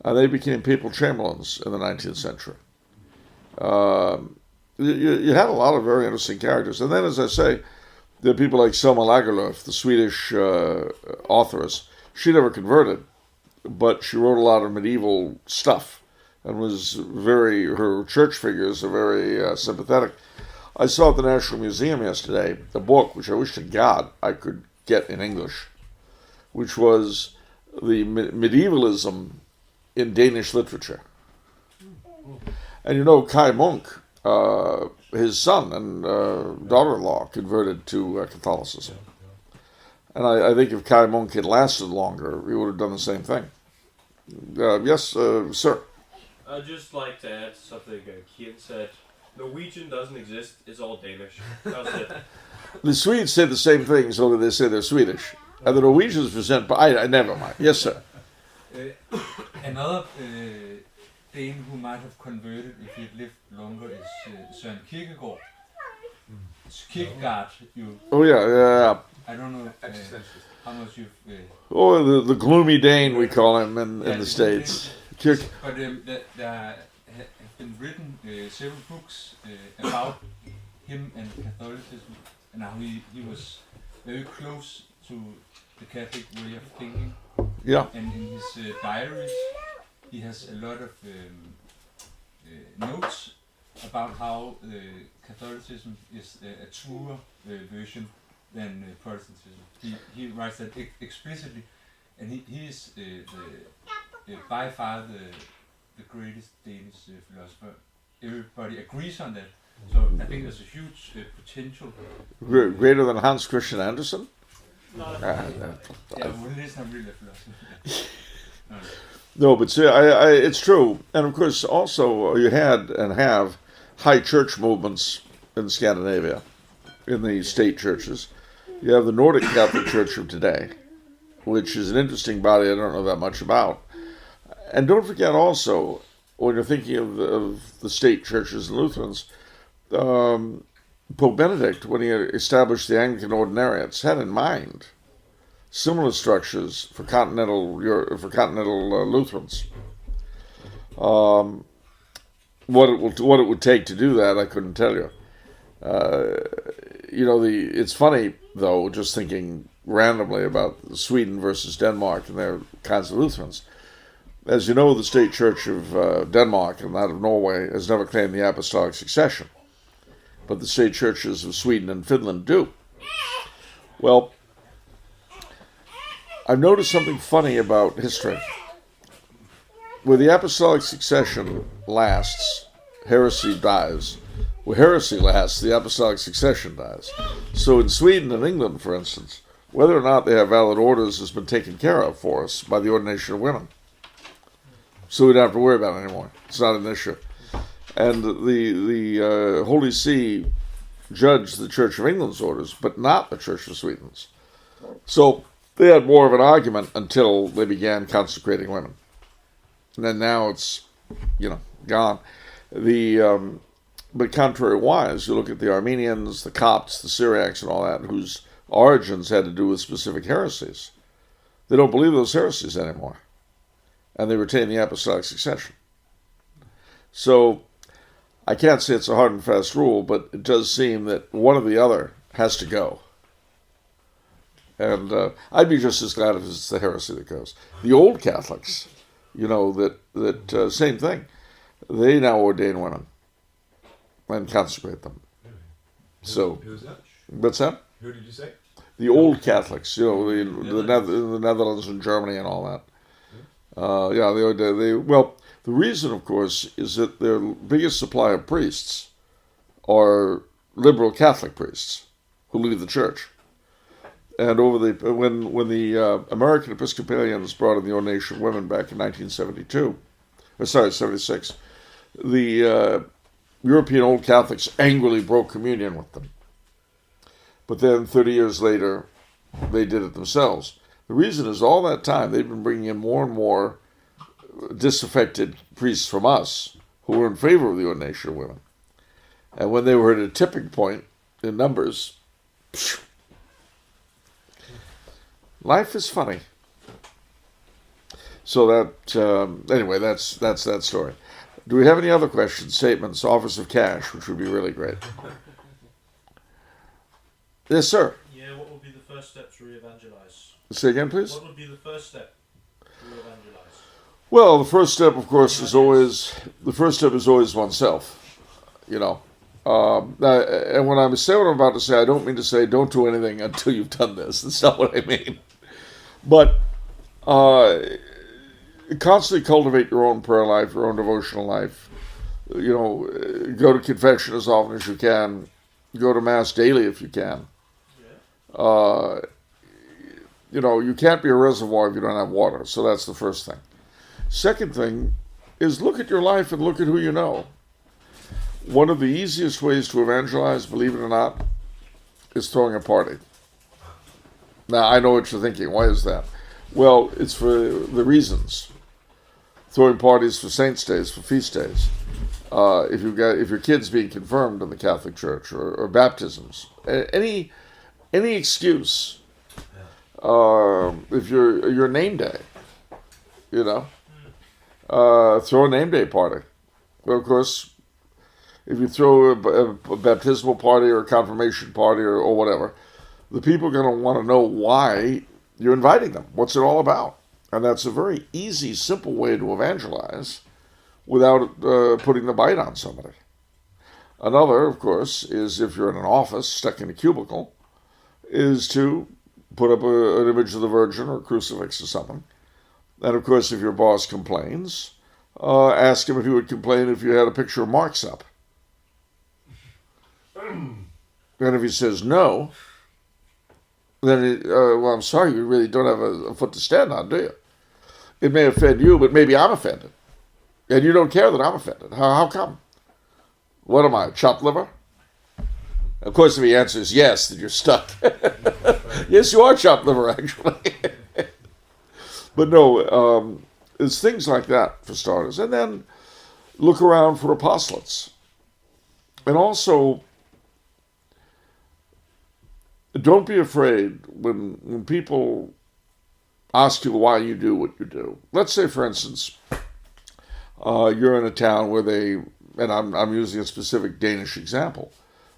They became papal chamberlains in the 19th century. You had a lot of very interesting characters. And then, as I say, there are people like Selma Lagerlöf, the Swedish authoress. She never converted, but she wrote a lot of medieval stuff and was her church figures are very sympathetic. I saw at the National Museum yesterday a book, which I wish to God I could get in English, which was the medievalism in Danish literature. And you know, Kai Munk, his son and daughter-in-law converted to Catholicism. And I think if Kai Munk had lasted longer, he would have done the same thing. Yes, sir. I'd just like to add something Kian said. Norwegian doesn't exist, it's all Danish. That's it. The Swedes say the same things, only they say they're Swedish. And the Norwegians present, but I never mind. Yes, sir. Another Dane who might have converted if he had lived longer is Søren Kierkegaard. Kierkegaard, Oh, yeah. I don't know how much you've... Oh, the gloomy Dane, we call him in the States. But there have been written several books about him and Catholicism, and how he was very close to the Catholic way of thinking. Yeah. And in his diaries, he has a lot of notes about how Catholicism is a truer version than Protestantism. He writes that explicitly, and he is by far the greatest Danish philosopher. Everybody agrees on that. So I think there's a huge potential. Greater than Hans Christian Andersen? Yeah, well, it is not really a philosopher. No, but see, it's true. And of course, also, you had and have high church movements in Scandinavia, in the state churches. You have the Nordic Catholic Church of today, which is an interesting body I don't know that much about. And don't forget also, when you're thinking of the state churches and Lutherans, Pope Benedict, when he established the Anglican ordinariates, had in mind similar structures for continental Lutherans. What it would take to do that, I couldn't tell you. It's funny though, just thinking randomly about Sweden versus Denmark and their kinds of Lutherans. As you know, the state church of Denmark and that of Norway has never claimed the apostolic succession, but the state churches of Sweden and Finland do. Well, I've noticed something funny about history. Where the apostolic succession lasts, heresy dies. Where heresy lasts, the apostolic succession dies. So in Sweden and England, for instance, whether or not they have valid orders has been taken care of for us by the ordination of women. So we don't have to worry about it anymore. It's not an issue. And the Holy See judged the Church of England's orders, but not the Church of Sweden's. So they had more of an argument until they began consecrating women. And then now it's, gone. But contrary-wise, you look at the Armenians, the Copts, the Syriacs, and all that, whose origins had to do with specific heresies. They don't believe those heresies anymore. And they retain the apostolic succession. So I can't say it's a hard and fast rule, but it does seem that one or the other has to go. And I'd be just as glad if it's the heresy that goes. The old Catholics, that same thing. They now ordain women and consecrate them. So, Who's that? what's that? Who did you say? The old Catholics, the Netherlands and Germany and all that. The reason, of course, is that their biggest supply of priests are liberal Catholic priests who leave the church. And when the American Episcopalians brought in the ordination of women back in 76, the European Old Catholics angrily broke communion with them. But then 30 years later, they did it themselves. The reason is all that time they've been bringing in more and more disaffected priests from us who were in favor of the ordination of women. And when they were at a tipping point in numbers, life is funny. So anyway, that's that story. Do we have any other questions, statements, offers of cash, which would be really great? Yes, sir. Yeah, what would be the first step to re-evangelize? Say again, please. What would be the first step to re-evangelize? Well, the first step, of course, is always oneself. And when I say what I'm about to say, I don't mean to say don't do anything until you've done this. That's not what I mean. But constantly cultivate your own prayer life, your own devotional life. Go to confession as often as you can. Go to Mass daily if you can. You can't be a reservoir if you don't have water. So that's the first thing. Second thing is look at your life and look at who you know. One of the easiest ways to evangelize, believe it or not, is throwing a party. Now, I know what you're thinking. Why is that? Well, it's for the reasons. Throwing parties for saints' days, for feast days. If your kid's being confirmed in the Catholic Church or baptisms, any excuse. If your name day, throw a name day party. Well, of course, if you throw a baptismal party or a confirmation party or whatever, the people are going to want to know why you're inviting them. What's it all about? And that's a very easy, simple way to evangelize without putting the bite on somebody. Another, of course, is if you're in an office, stuck in a cubicle, is to put up an image of the Virgin or a crucifix or something. And, of course, if your boss complains, ask him if he would complain if you had a picture of Marx up. And if he says no, then, I'm sorry, you really don't have a foot to stand on, do you? It may offend you, but maybe I'm offended. And you don't care that I'm offended. How come? What am I, chopped liver? Of course, if he answers yes, then you're stuck. Yes, you are chopped liver, actually. But no, it's things like that, for starters. And then look around for apostolates. And also, don't be afraid when people ask you why you do what you do. Let's say, for instance, you're in a town where and I'm using a specific Danish example,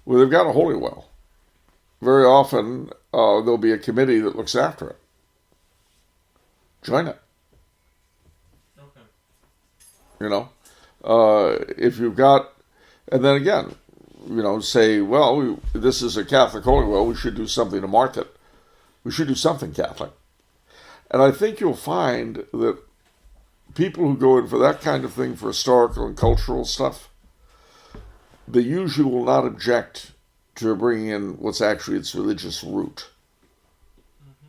where they've got a holy well. Very often, there'll be a committee that looks after it. Join it. Okay. If you've got, and then again, say, well, this is a Catholic holy well, we should do something to mark it. We should do something Catholic. And I think you'll find that people who go in for that kind of thing, for historical and cultural stuff, they usually will not object to bringing in what's actually its religious root. Mm-hmm.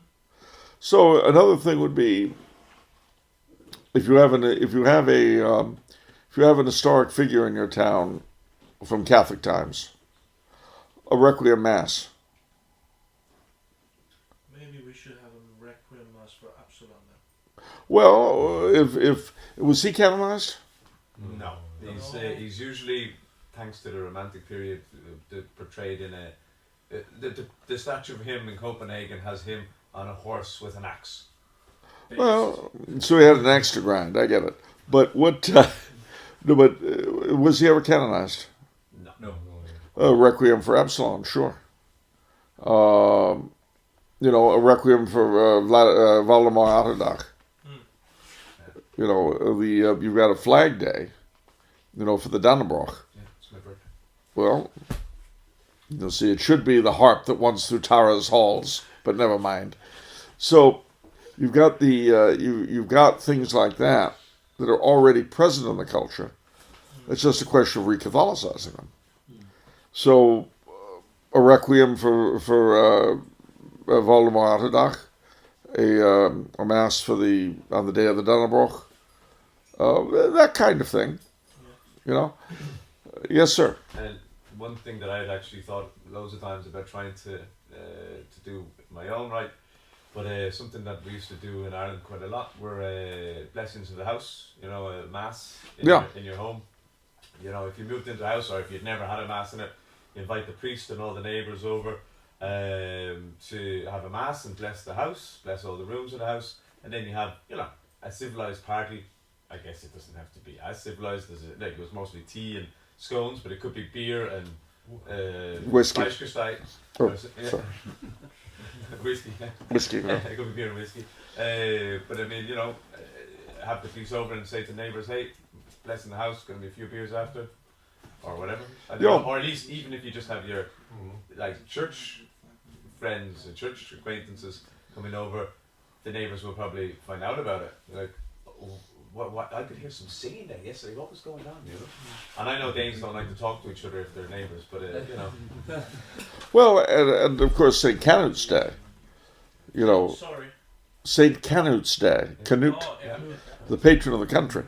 So another thing would be, if you have an historic figure in your town from Catholic times, a Requiem Mass. Maybe we should have a Requiem Mass for Absalom then. Well, if was he canonized? No, he's usually, thanks to the Romantic period, portrayed in the statue of him in Copenhagen has him on a horse with an axe. Well, so he had an axe to grind. I get it. But what? Was he ever canonized? Requiem for Absalom, sure. A Requiem for Valdemar Atterdag. You've got a Flag Day, for the Dannebrog. Yeah, it's my birthday. Well, you'll see, it should be the harp that once through Tara's halls, but never mind. So you've got you've got things like that are already present in the culture. It's just a question of re-Catholicizing them. So a Requiem for Valdemar Atterdag, a mass on the day of the Dannebrog, that kind of thing, Yes, sir. And one thing that I had actually thought loads of times about trying to do my own right, but something that we used to do in Ireland quite a lot were blessings of the house. A mass in your home. If you moved into a house or if you'd never had a mass in it, you invite the priest and all the neighbours over to have a mass and bless the house, bless all the rooms of the house, and then you have a civilized party. I guess it doesn't have to be as civilized as it was mostly tea and scones, but it could be beer and whiskey. Fleischgestei. Oh, Yeah. sorry. Whiskey. Whiskey. Yeah. It could be beer and whiskey. But I mean, have the police over and say to neighbours, hey, blessing the house, going to be a few beers after, or whatever. I don't know. Or at least, even if you just have your church friends and church acquaintances coming over, the neighbours will probably find out about it. Like, what? I could hear some singing there yesterday. What was going on? And I know Danes don't like to talk to each other if they're neighbours, but Well, and of course St. Canute's Day. Sorry. St. Canute's Day, Canute, Oh, yeah. the patron of the country,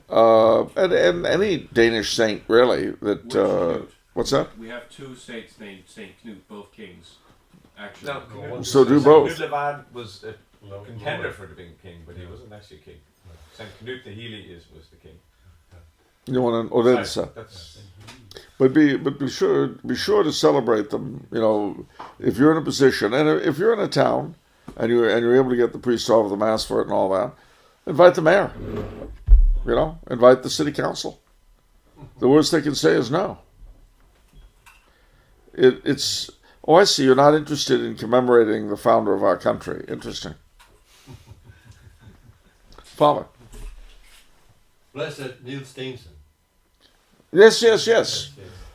and any Danish saint really. That what's that? We have two saints named Saint Knut, both kings. Actually. No, Knut- So do Saint both. Knut Levad was a contender for the being king, but he wasn't actually king. Saint Knut the Healy was the king. You want to Odense. Sorry, that's But be sure to celebrate them. If you're in a position, and if you're in a town, and you're able to get the priest to offer the mass for it and all that, invite the mayor. Invite the city council. The worst they can say is no. It's. Oh, I see. You're not interested in commemorating the founder of our country. Interesting. Father. Blessed Niels Steensen. Yes.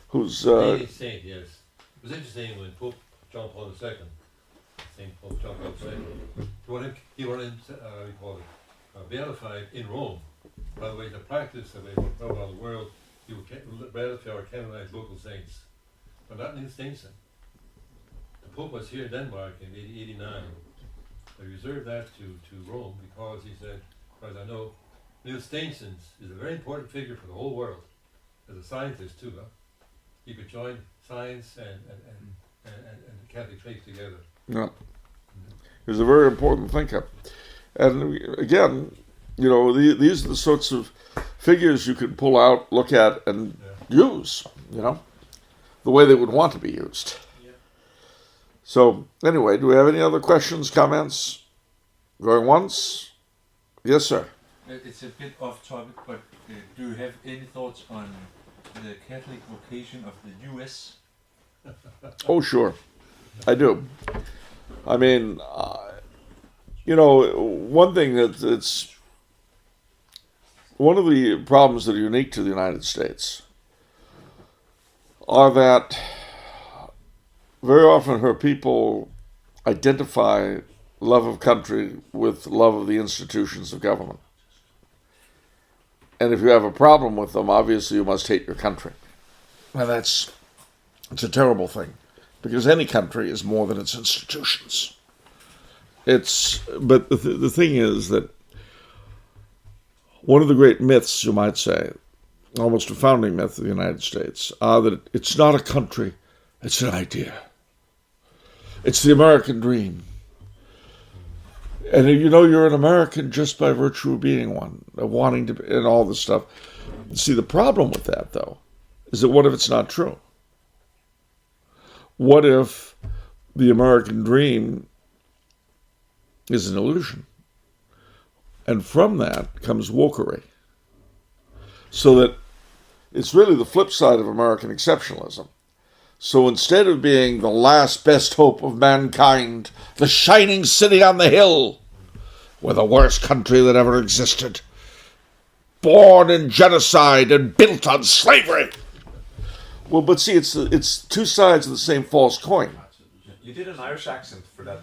Who's Danish saint, yes. It was interesting when Pope John Paul II, Saint Pope John Paul II, he wanted beatified in Rome. By the way, the practice that they were around the world, you would beatify or canonize local saints. But not Niels Steensen. The Pope was here in Denmark in 1889. They reserved that to Rome because he said, as I know, Niels Steensen is a very important figure for the whole world. As a scientist too, he could join science and the Catholic faith together. Yeah. He's a very important thinker. And again, these are the sorts of figures you can pull out, look at, and use, the way they would want to be used. Yeah. So, anyway, do we have any other questions, comments? Going once? Yes, sir. It's a bit off topic, but do you have any thoughts on the Catholic vocation of the U.S.? Oh, sure. I do. I mean, one thing it's one of the problems that are unique to the United States are that very often her people identify love of country with love of the institutions of government. And if you have a problem with them, obviously you must hate your country. And it's a terrible thing, because any country is more than its institutions. But the thing is that one of the great myths, you might say, almost a founding myth of the United States, are that it's not a country, it's an idea. It's the American dream. And you're an American just by virtue of being one, of wanting to, and all this stuff. See, the problem with that, though, is that what if it's not true? What if the American dream is an illusion? And from that comes wokery. So that it's really the flip side of American exceptionalism. So instead of being the last best hope of mankind, the shining city on the hill, we're the worst country that ever existed. Born in genocide and built on slavery. Well, but see, it's two sides of the same false coin. You did an Irish accent for that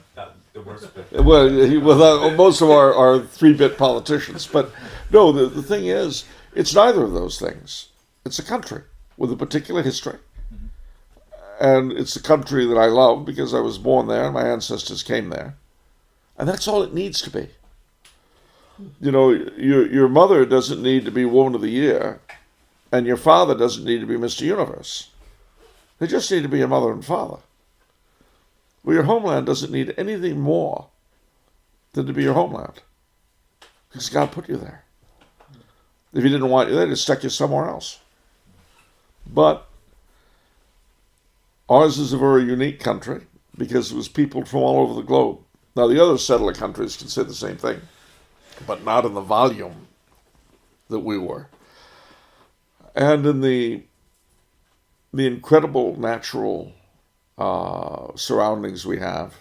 the worst bit. Well, most of our 3-bit politicians. But no, the thing is, it's neither of those things. It's a country with a particular history. And it's a country that I love because I was born there and my ancestors came there. And that's all it needs to be. You know, your mother doesn't need to be Woman of the Year, and your father doesn't need to be Mr. Universe. They just need to be your mother and father. Well, your homeland doesn't need anything more than to be your homeland. Because God put you there. If He didn't want you there, He'd stuck you somewhere else. But ours is a very unique country because it was people from all over the globe. Now, the other settler countries can say the same thing, but not in the volume that we were. And in the incredible natural surroundings we have.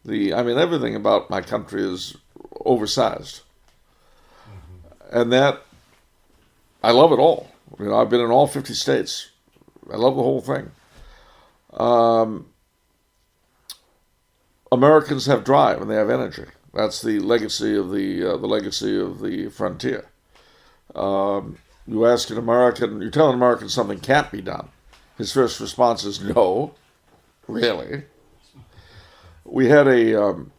Everything about my country is oversized. And that, I love it all. You know, I've been in all 50 states. I love the whole thing. Americans have drive and they have energy. That's the legacy of the frontier. You ask an American, you tell an American something can't be done. His first response is no. Really? We had an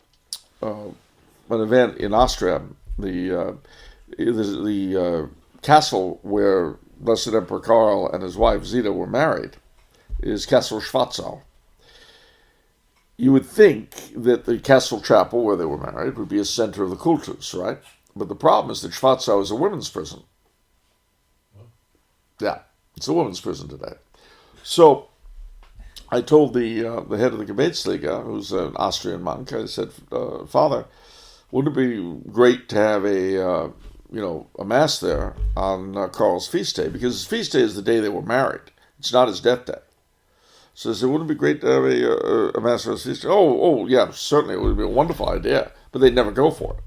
event in Austria, the castle where Blessed Emperor Karl and his wife Zita were married is Castle Schwarzau. You would think that the castle chapel where they were married would be a center of the cultus, right? But the problem is that Schwarzau is a women's prison. Yeah, it's a women's prison today. So I told the head of the Gebetsliga, who's an Austrian monk, I said, Father, wouldn't it be great to have a mass there on Karl's feast day? Because his feast day is the day they were married. It's not his death day. So I said, wouldn't it be great to have a mass on his feast day? Oh, yeah, certainly. It would be a wonderful idea. But they'd never go for it.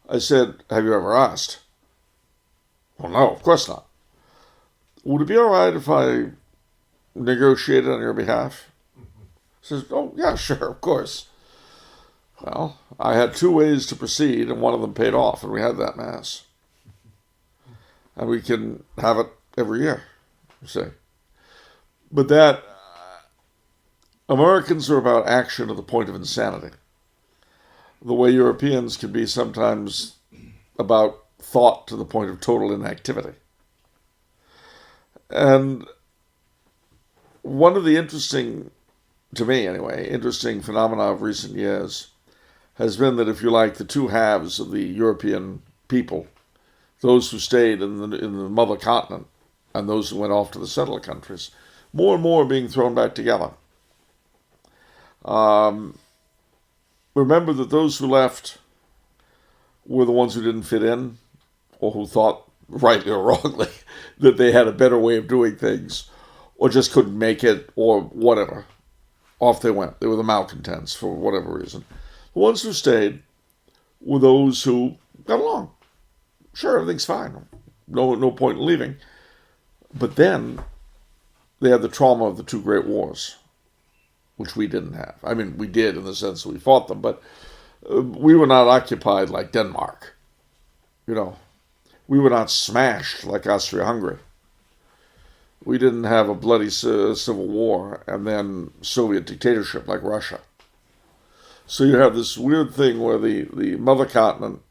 I said, have you ever asked? Well, no, of course not. Would it be all right if I negotiated on your behalf? He says, oh, yeah, sure, of course. Well, I had 2 ways to proceed, and one of them paid off, and we had that mass. And we can have it every year, you see. But that, Americans are about action to the point of insanity. The way Europeans can be sometimes about thought to the point of total inactivity. And one of the interesting phenomena of recent years has been that, if you like, the two halves of the European people, those who stayed in the mother continent and those who went off to the settler countries, more and more are being thrown back together. Remember that those who left were the ones who didn't fit in, or who thought, rightly or wrongly, that they had a better way of doing things, or just couldn't make it, or whatever. Off they went. They were the malcontents for whatever reason. The ones who stayed were those who got along. Sure, everything's fine. No point in leaving. But then they had the trauma of the 2 great wars, which we didn't have. I mean, we did in the sense that we fought them, but we were not occupied like Denmark. You know, we were not smashed like Austria-Hungary. We didn't have a bloody civil war and then Soviet dictatorship like Russia. So you have this weird thing where the mother continent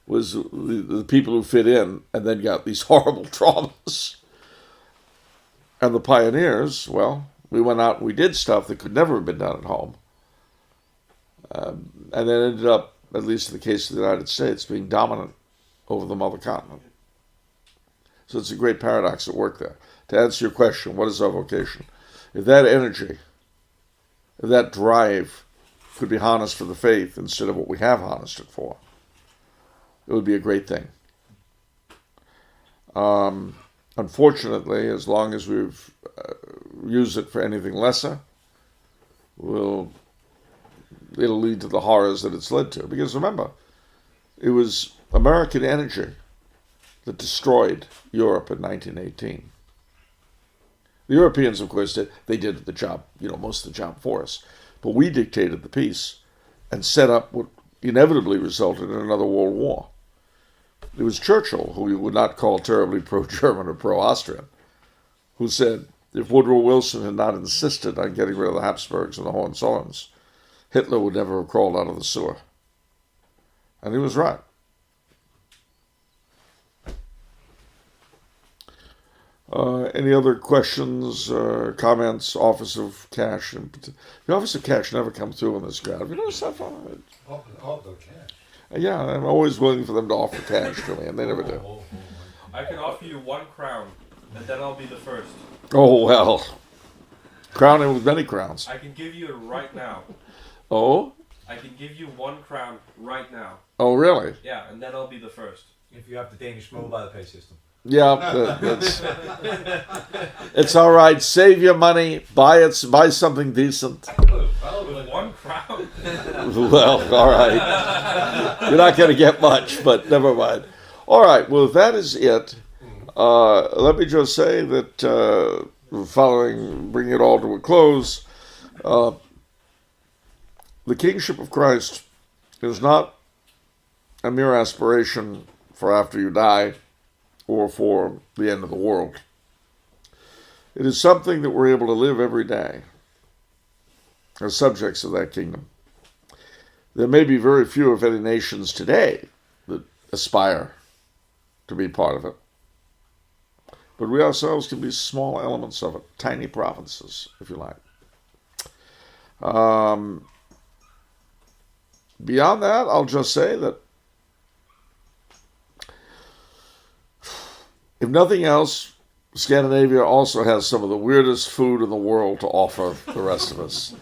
was the people who fit in and then got these horrible traumas. And the pioneers, well, we went out and we did stuff that could never have been done at home. And then ended up, at least in the case of the United States, being dominant over the mother continent. So it's a great paradox at work there. To answer your question, what is our vocation? If that energy, if that drive could be harnessed for the faith instead of what we have harnessed it for, it would be a great thing. unfortunately, as long as we've used it for anything lesser, it'll lead to the horrors that it's led to. Because remember, it was American energy that destroyed Europe in 1918. The Europeans, of course, did the job, most of the job for us. But we dictated the peace and set up what inevitably resulted in another world war. It was Churchill, who you would not call terribly pro-German or pro-Austrian, who said if Woodrow Wilson had not insisted on getting rid of the Habsburgs and the Hohenzollerns, Hitler would never have crawled out of the sewer. And he was right. Any other questions, comments? Office of Cash. The Office of Cash never comes through in this crowd. Have you noticed that? Offer cash. Yeah, I'm always willing for them to offer cash to me, and they never do. I can offer you 1 crown, and then I'll be the first. Oh, well. Crowning with many crowns. I can give you it right now. Oh? I can give you 1 crown right now. Oh, really? Yeah, and then I'll be the first. If you have the Danish mobile pay system. Yeah, it's all right. Save your money. Buy something decent. With 1 crown? Well, all right. You're not going to get much, but never mind. All right. Well, if that is it, let me just say that bringing it all to a close, the kingship of Christ is not a mere aspiration for after you die, or for the end of the world. It is something that we're able to live every day as subjects of that kingdom. There may be very few, if any, nations today that aspire to be part of it. But we ourselves can be small elements of it, tiny provinces, if you like. Beyond that, I'll just say that if nothing else, Scandinavia also has some of the weirdest food in the world to offer the rest of us.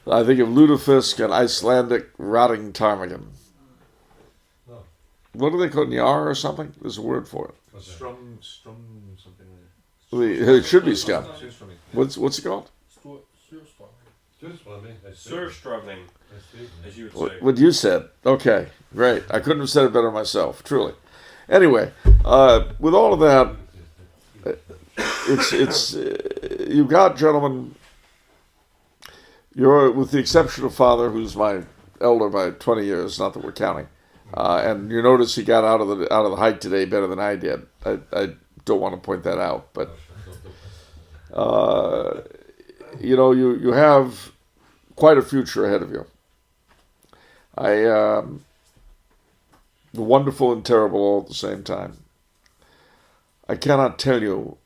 I think of lutefisk and Icelandic rotting ptarmigan. No. What do they call it? Nyar or something? There's a word for it. Strum something. It should be scum. What's it called? Surströmming, as you would say. What you said. Okay, great. I couldn't have said it better myself, truly. Anyway, with all of that, it's you've got, gentlemen, you're, with the exception of Father, who's my elder by 20 years, not that we're counting, and you notice he got out of the hike today better than I did. I don't want to point that out, but you have quite a future ahead of you. The wonderful and terrible all at the same time. I cannot tell you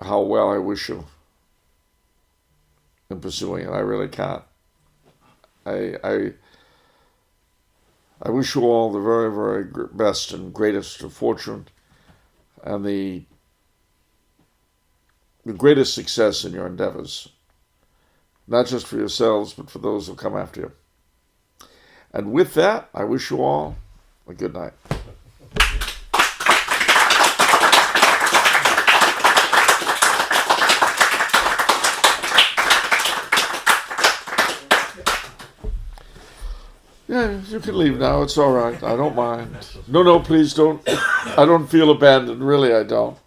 how well I wish you in pursuing it. I really can't. I wish you all the very, very best and greatest of fortune and the greatest success in your endeavors, not just for yourselves, but for those who come after you. And with that, I wish you all a good night. Yeah, you can leave now. It's all right. I don't mind. No, please don't. I don't feel abandoned. Really, I don't.